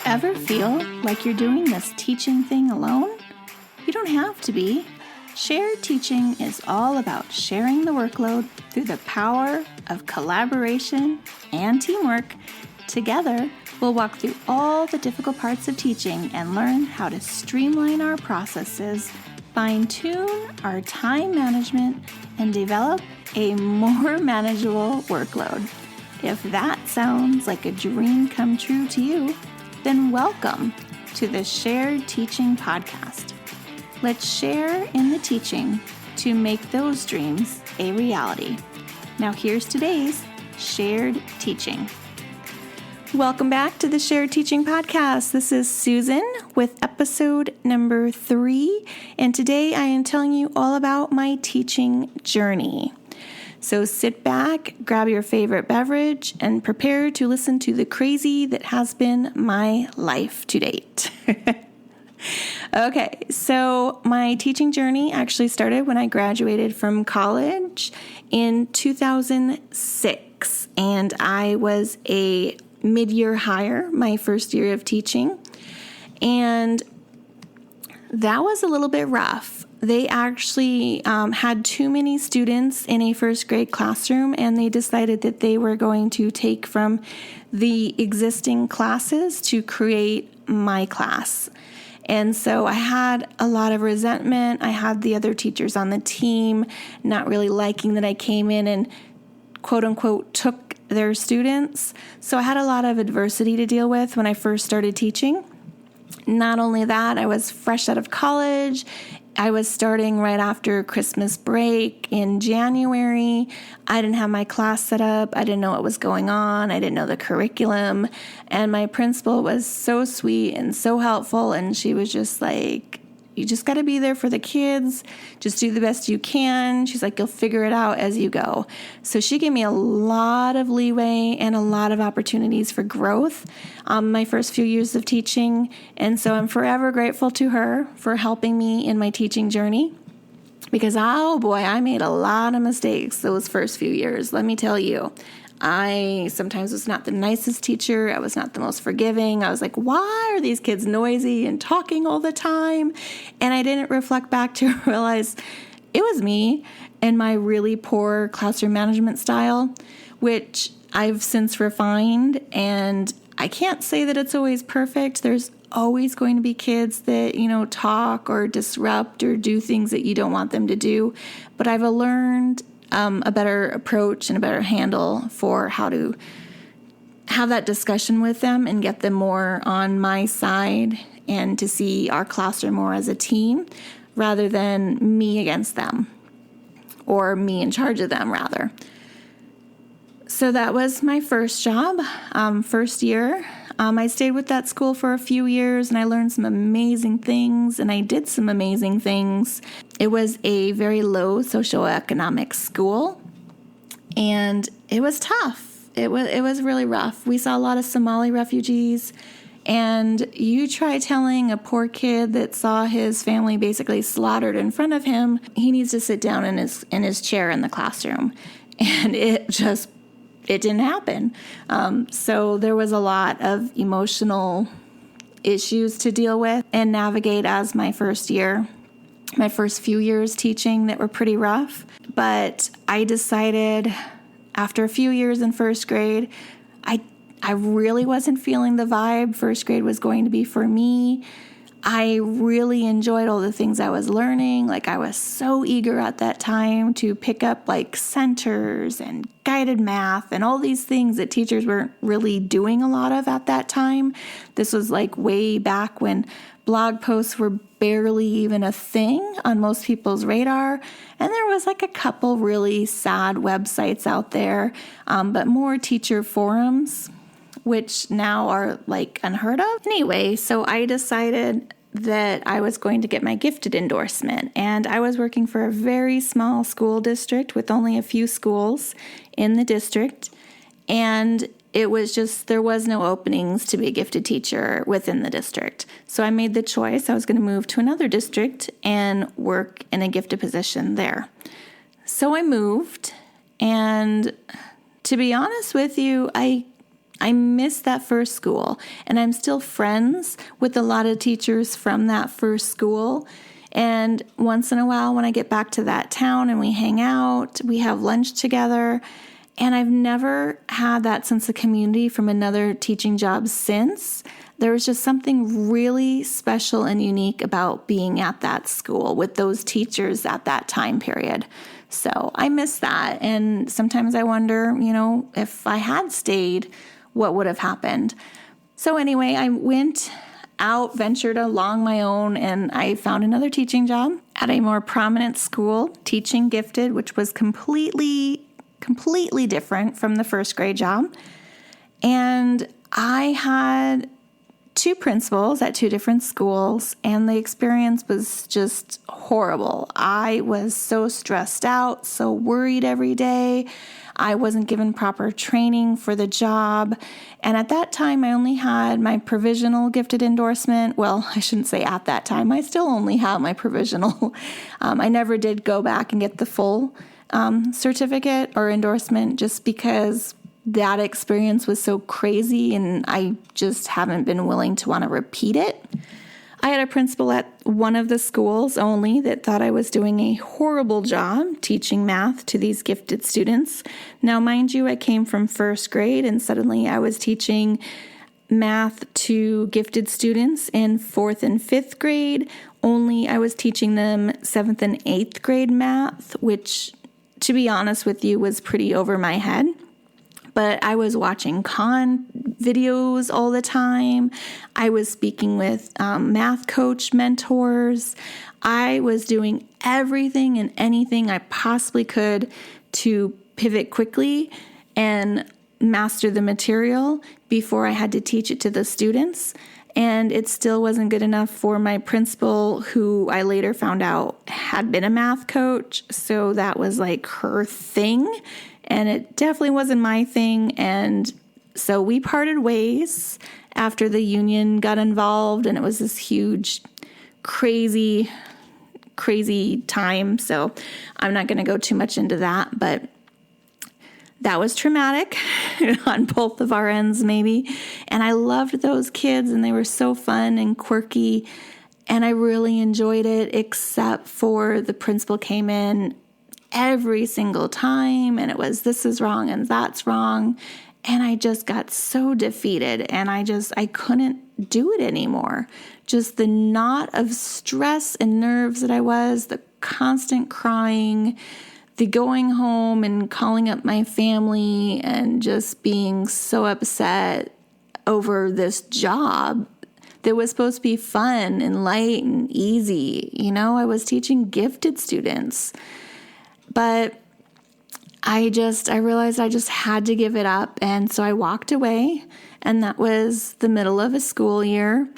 Ever feel like you're doing this teaching thing alone? You don't have to be. Shared teaching is all about sharing the workload through the power of collaboration and teamwork. Together, we'll walk through all the difficult parts of teaching and learn how to streamline our processes, fine-tune our time management, and develop a more manageable workload. If that sounds like a dream come true to you, then welcome to the Shared Teaching Podcast. Let's share in the teaching to make those dreams a reality. Now here's today's Shared Teaching. Welcome back to the Shared Teaching Podcast. This is Susan with episode number 3, and today I am telling you all about my teaching journey. So sit back, grab your favorite beverage, and prepare to listen to the crazy that has been my life to date. Okay, so my teaching journey actually started when I graduated from college in 2006, and I was a mid-year hire my first year of teaching, and that was a little bit rough. They actually had too many students in a first grade classroom, and they decided that they were going to take from the existing classes to create my class. And so I had a lot of resentment. I had the other teachers on the team not really liking that I came in and quote unquote took their students. So I had a lot of adversity to deal with when I first started teaching. Not only that, I was fresh out of college. I was starting right after Christmas break in January. I didn't have my class set up. I didn't know what was going on. I didn't know the curriculum. And my principal was so sweet and so helpful. And she was just like, you just got to be there for the kids. Just do the best you can. She's like, you'll figure it out as you go. So she gave me a lot of leeway and a lot of opportunities for growth my first few years of teaching. And so I'm forever grateful to her for helping me in my teaching journey. Because, oh boy, I made a lot of mistakes those first few years. Let me tell you. I sometimes was not the nicest teacher. I was not the most forgiving. I was like, why are these kids noisy and talking all the time? And I didn't reflect back to realize it was me and my really poor classroom management style, which I've since refined. And I can't say that it's always perfect. There's always going to be kids that, talk or disrupt or do things that you don't want them to do. But I've learned a better approach and a better handle for how to have that discussion with them and get them more on my side and to see our classroom more as a team rather than me against them or me in charge of them rather. So that was my first job, first year. I stayed with that school for a few years and I learned some amazing things and I did some amazing things. It was a very low socioeconomic school and it was tough. It was really rough. We saw a lot of Somali refugees, and you try telling a poor kid that saw his family basically slaughtered in front of him, he needs to sit down in his chair in the classroom. And it didn't happen. So there was a lot of emotional issues to deal with and navigate as my first few years teaching that were pretty rough. But I decided after a few years in first grade, I really wasn't feeling the vibe first grade was going to be for me. I really enjoyed all the things I was learning. Like I was so eager at that time to pick up like centers and guided math and all these things that teachers weren't really doing a lot of at that time. This was like way back when blog posts were barely even a thing on most people's radar. And there was like a couple really sad websites out there, but more teacher forums, which now are like unheard of. Anyway, so I decided that I was going to get my gifted endorsement, and I was working for a very small school district with only a few schools in the district, and it was just, there was no openings to be a gifted teacher within the district. So I made the choice. I was going to move to another district and work in a gifted position there. So I moved, and to be honest with you, I I miss that first school, and I'm still friends with a lot of teachers from that first school. And once in a while, when I get back to that town and we hang out, we have lunch together. And I've never had that sense of community from another teaching job since. There was just something really special and unique about being at that school with those teachers at that time period. So I miss that. And sometimes I wonder, if I had stayed, what would have happened? So anyway, I went out, ventured along my own, and I found another teaching job at a more prominent school, teaching gifted, which was completely different from the first grade job. And I had 2 principals at 2 different schools, and the experience was just horrible. I was so stressed out, so worried every day. I wasn't given proper training for the job. And at that time, I only had my provisional gifted endorsement. Well, I shouldn't say at that time. I still only have my provisional. I never did go back and get the full certificate or endorsement just because that experience was so crazy and I just haven't been willing to want to repeat it. I had a principal at one of the schools only that thought I was doing a horrible job teaching math to these gifted students. Now, mind you, I came from first grade and suddenly I was teaching math to gifted students in 4th and 5th grade. Only I was teaching them 7th and 8th grade math, which, to be honest with you, was pretty over my head. But I was watching Khan videos all the time. I was speaking with math coach mentors. I was doing everything and anything I possibly could to pivot quickly and master the material before I had to teach it to the students. And it still wasn't good enough for my principal, who I later found out had been a math coach. So that was like her thing. And it definitely wasn't my thing. And so we parted ways after the union got involved. And it was this huge, crazy time. So I'm not going to go too much into that. But that was traumatic on both of our ends, maybe. And I loved those kids, and they were so fun and quirky. And I really enjoyed it, except for the principal came in every single time, and it was, this is wrong and that's wrong. And I just got so defeated, and I couldn't do it anymore. Just the knot of stress and nerves that I was, the constant crying, the going home and calling up my family and just being so upset over this job that was supposed to be fun and light and easy. I was teaching gifted students. But I realized I just had to give it up. And so I walked away, and that was the middle of a school year.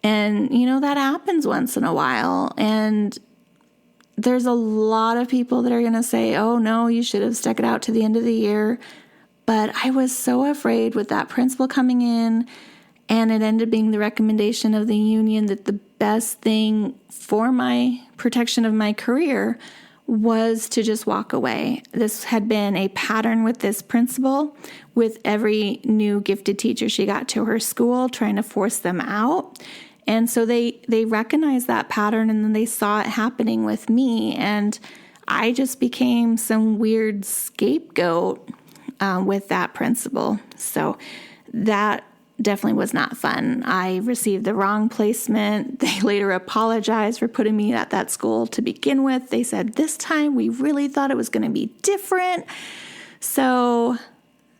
And, that happens once in a while. And there's a lot of people that are going to say, oh, no, you should have stuck it out to the end of the year. But I was so afraid with that principal coming in, and it ended up being the recommendation of the union that the best thing for my protection of my career was to just walk away. This had been a pattern with this principal, with every new gifted teacher she got to her school, trying to force them out. And so they recognized that pattern, and then they saw it happening with me. And I just became some weird scapegoat with that principal. So that definitely was not fun. I received the wrong placement. They later apologized for putting me at that school to begin with. They said, this time we really thought it was going to be different. So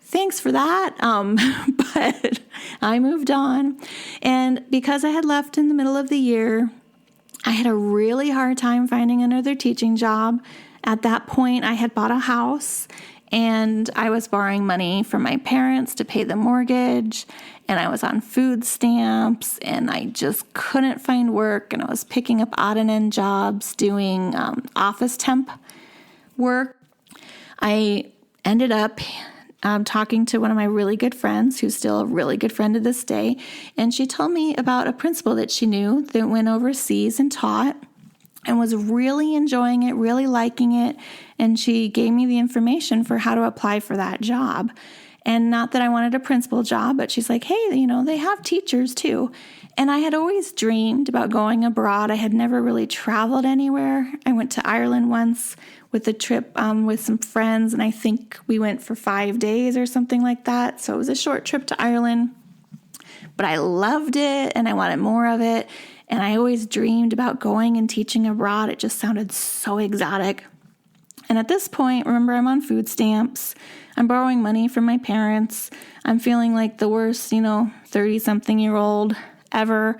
thanks for that. But I moved on. And because I had left in the middle of the year, I had a really hard time finding another teaching job. At that point, I had bought a house, and I was borrowing money from my parents to pay the mortgage, and I was on food stamps, and I just couldn't find work, and I was picking up odd and end jobs doing office temp work. I ended up talking to one of my really good friends, who's still a really good friend to this day, and she told me about a principal that she knew that went overseas and taught and was really enjoying it, really liking it, and she gave me the information for how to apply for that job. And not that I wanted a principal job, but she's like, hey, they have teachers too. And I had always dreamed about going abroad. I had never really traveled anywhere. I went to Ireland once with a trip with some friends, and I think we went for 5 days or something like that. So it was a short trip to Ireland, but I loved it and I wanted more of it. And I always dreamed about going and teaching abroad. It just sounded so exotic. And at this point, remember, I'm on food stamps. I'm borrowing money from my parents. I'm feeling like the worst, 30-something-year-old ever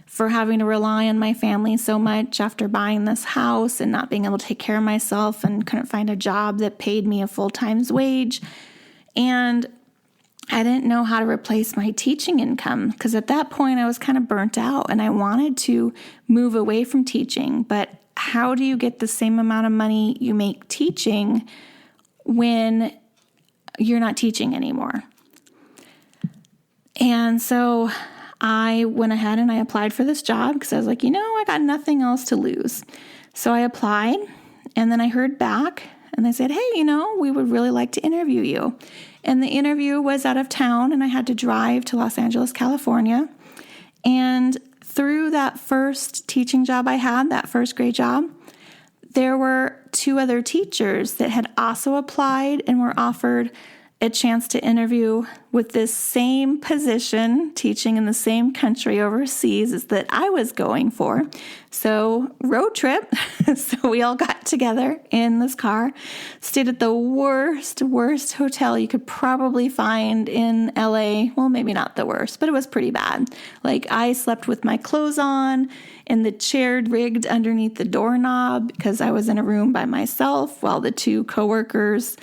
for having to rely on my family so much after buying this house and not being able to take care of myself, and couldn't find a job that paid me a full-time wage. And I didn't know how to replace my teaching income, because at that point I was kind of burnt out and I wanted to move away from teaching. But how do you get the same amount of money you make teaching when you're not teaching anymore? And so I went ahead and I applied for this job because I was like, I got nothing else to lose. So I applied, and then I heard back and they said, hey, we would really like to interview you. And the interview was out of town, and I had to drive to Los Angeles, California. And through that first teaching job I had, that first grade job, there were 2 other teachers that had also applied and were offered a chance to interview with this same position, teaching in the same country overseas as that I was going for. So road trip. So we all got together in this car, stayed at the worst hotel you could probably find in LA. Well, maybe not the worst, but it was pretty bad. Like, I slept with my clothes on in the chair rigged underneath the doorknob because I was in a room by myself, while the 2 coworkers,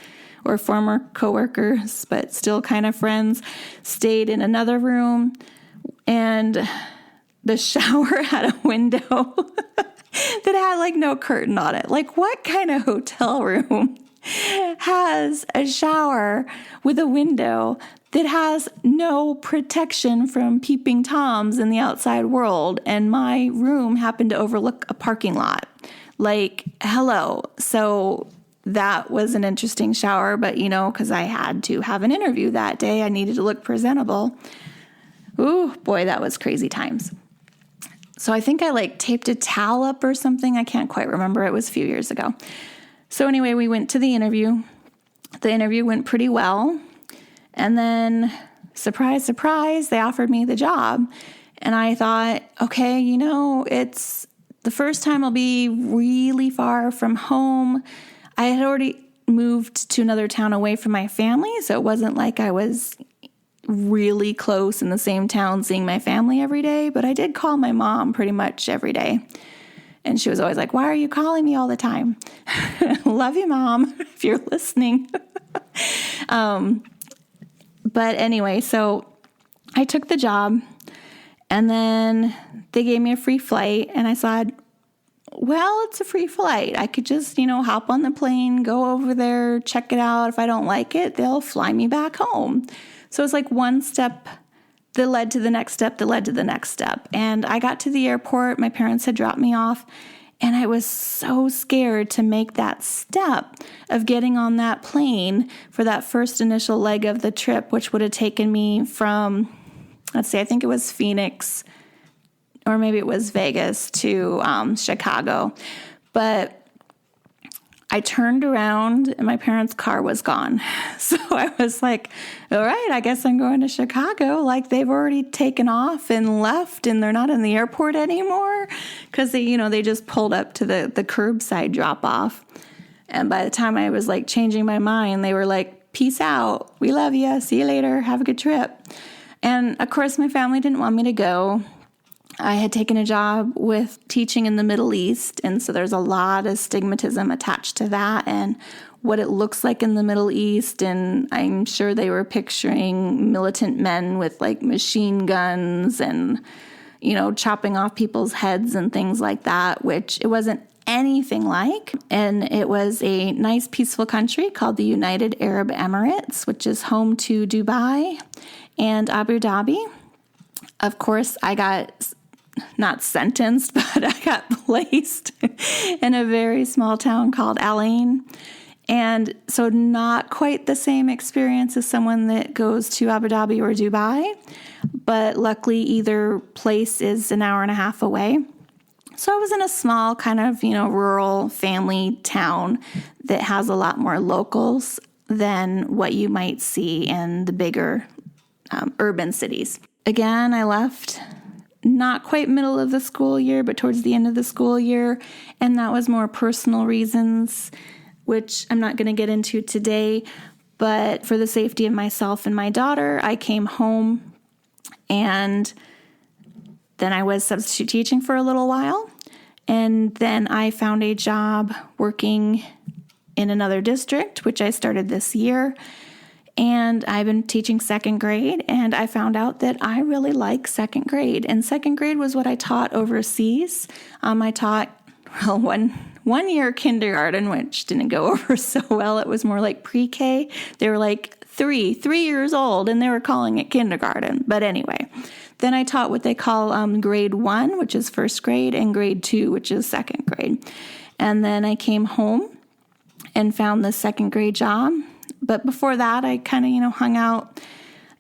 or former coworkers, but still kind of friends, stayed in another room. And the shower had a window that had no curtain on it. What kind of hotel room has a shower with a window that has no protection from peeping Toms in the outside world? And my room happened to overlook a parking lot. Hello. So that was an interesting shower, but because I had to have an interview that day, I needed to look presentable. Ooh, boy, that was crazy times. So I think I taped a towel up or something. I can't quite remember. It was a few years ago. So anyway, we went to the interview. The interview went pretty well. And then, surprise, surprise, they offered me the job. And I thought, okay, it's the first time I'll be really far from home. I had already moved to another town away from my family, so it wasn't like I was really close in the same town seeing my family every day, but I did call my mom pretty much every day. And she was always like, why are you calling me all the time? Love you, Mom, if you're listening. But anyway, so I took the job, and then they gave me a free flight, and I said, well, it's a free flight. I could just, hop on the plane, go over there, check it out. If I don't like it, they'll fly me back home. So it's one step that led to the next step that led to the next step. And I got to the airport. My parents had dropped me off, and I was so scared to make that step of getting on that plane for that first initial leg of the trip, which would have taken me from, I think it was Phoenix, or maybe it was Vegas to Chicago. But I turned around and my parents' car was gone. So I was like, all right, I guess I'm going to Chicago. They've already taken off and left, and they're not in the airport anymore, because they just pulled up to the curbside drop off. And by the time I was changing my mind, they were like, peace out. We love you. See you later. Have a good trip. And of course, my family didn't want me to go. I had taken a job with teaching in the Middle East, and so there's a lot of stigmatism attached to that and what it looks like in the Middle East. And I'm sure they were picturing militant men with machine guns and, chopping off people's heads and things like that, which it wasn't anything like. And it was a nice, peaceful country called the United Arab Emirates, which is home to Dubai and Abu Dhabi. Of course, I got not sentenced, but I got placed in a very small town called Al Ain. And so not quite the same experience as someone that goes to Abu Dhabi or Dubai, but luckily either place is an hour and a half away. So I was in a small kind of, rural family town that has a lot more locals than what you might see in the bigger urban cities. Again, I left not quite middle of the school year, but towards the end of the school year, and that was more personal reasons, which I'm not going to get into today, but for the safety of myself and my daughter, I came home, and then I was substitute teaching for a little while, and then I found a job working in another district, which I started this year, and I've been teaching second grade, and I found out that I really like second grade, and second grade was what I taught overseas. I taught, one year kindergarten, which didn't go over so well. It was more like pre-K. They were like 3 years old, and they were calling it kindergarten. But anyway, then I taught what they call grade 1, which is first grade, and grade 2, which is second grade. And then I came home and found the second grade job. But before that, I kind of, hung out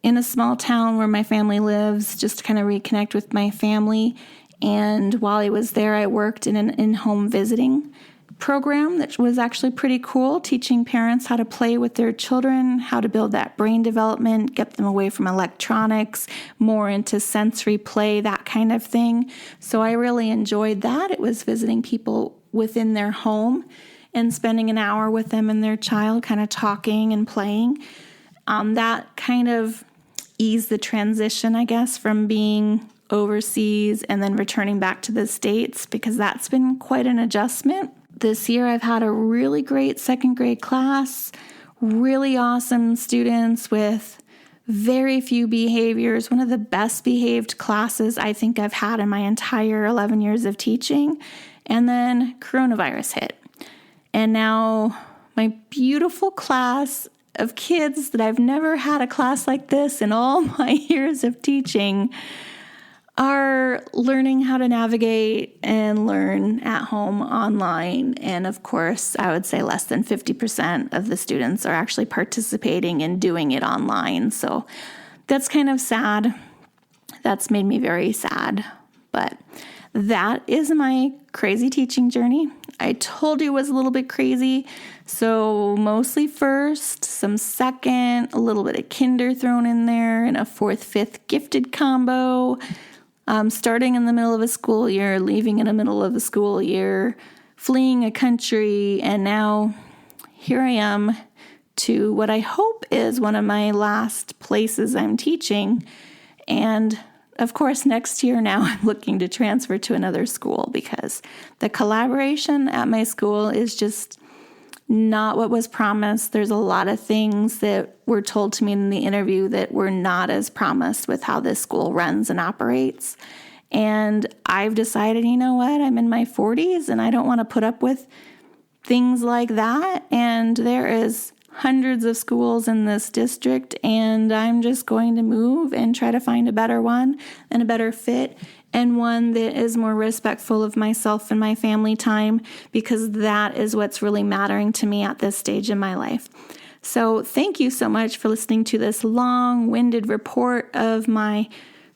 in a small town where my family lives, just to kind of reconnect with my family. And while I was there, I worked in an in-home visiting program that was actually pretty cool, teaching parents how to play with their children, how to build that brain development, get them away from electronics, more into sensory play, that kind of thing. So I really enjoyed that. It was visiting people within their home and spending an hour with them and their child, kind of talking and playing. That kind of eased the transition, I guess, from being overseas and then returning back to the States, because that's been quite an adjustment. This year I've had a really great second grade class, really awesome students with very few behaviors, one of the best behaved classes I think I've had in my entire 11 years of teaching. And then coronavirus hit. And now my beautiful class of kids that I've never had a class like this in all my years of teaching are learning how to navigate and learn at home online. And of course, I would say less than 50% of the students are actually participating in doing it online. So that's kind of sad. That's made me very sad. But that is my crazy teaching journey. I told you it was a little bit crazy. So mostly first, some second, a little bit of kinder thrown in there, and a 4th, 5th gifted combo. Starting in the middle of a school year, leaving in the middle of a school year, fleeing a country, and now here I am to what I hope is one of my last places I'm teaching. And of course, next year now I'm looking to transfer to another school because the collaboration at my school is just not what was promised. There's a lot of things that were told to me in the interview that were not as promised with how this school runs and operates. And I've decided, you know what, I'm in my 40s and I don't want to put up with things like that. And there is hundreds of schools in this district, and I'm just going to move and try to find a better one and a better fit, and one that is more respectful of myself and my family time, because that is what's really mattering to me at this stage in my life. So thank you so much for listening to this long-winded report of my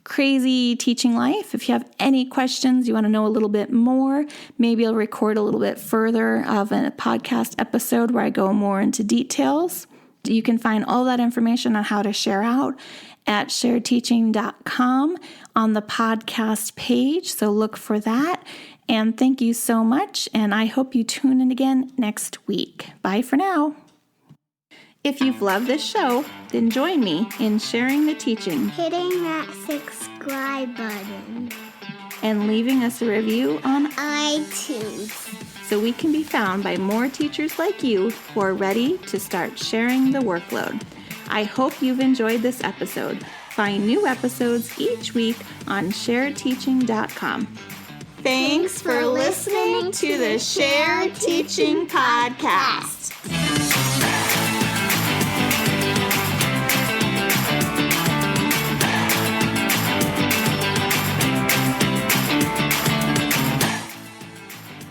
crazy teaching life. If you have any questions, you want to know a little bit more, maybe I'll record a little bit further of a podcast episode where I go more into details. You can find all that information on how to share out at sharedteaching.com on the podcast page. So look for that. And thank you so much. And I hope you tune in again next week. Bye for now. If you've loved this show, then join me in sharing the teaching, hitting that subscribe button, and leaving us a review on iTunes, so we can be found by more teachers like you who are ready to start sharing the workload. I hope you've enjoyed this episode. Find new episodes each week on sharedteaching.com. Thanks for listening to the Shared Teaching Podcast.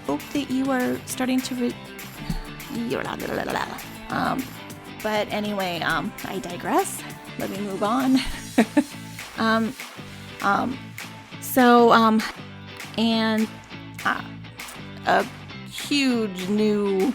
Hope that you are starting to But anyway, I digress. Let me move on. And a huge new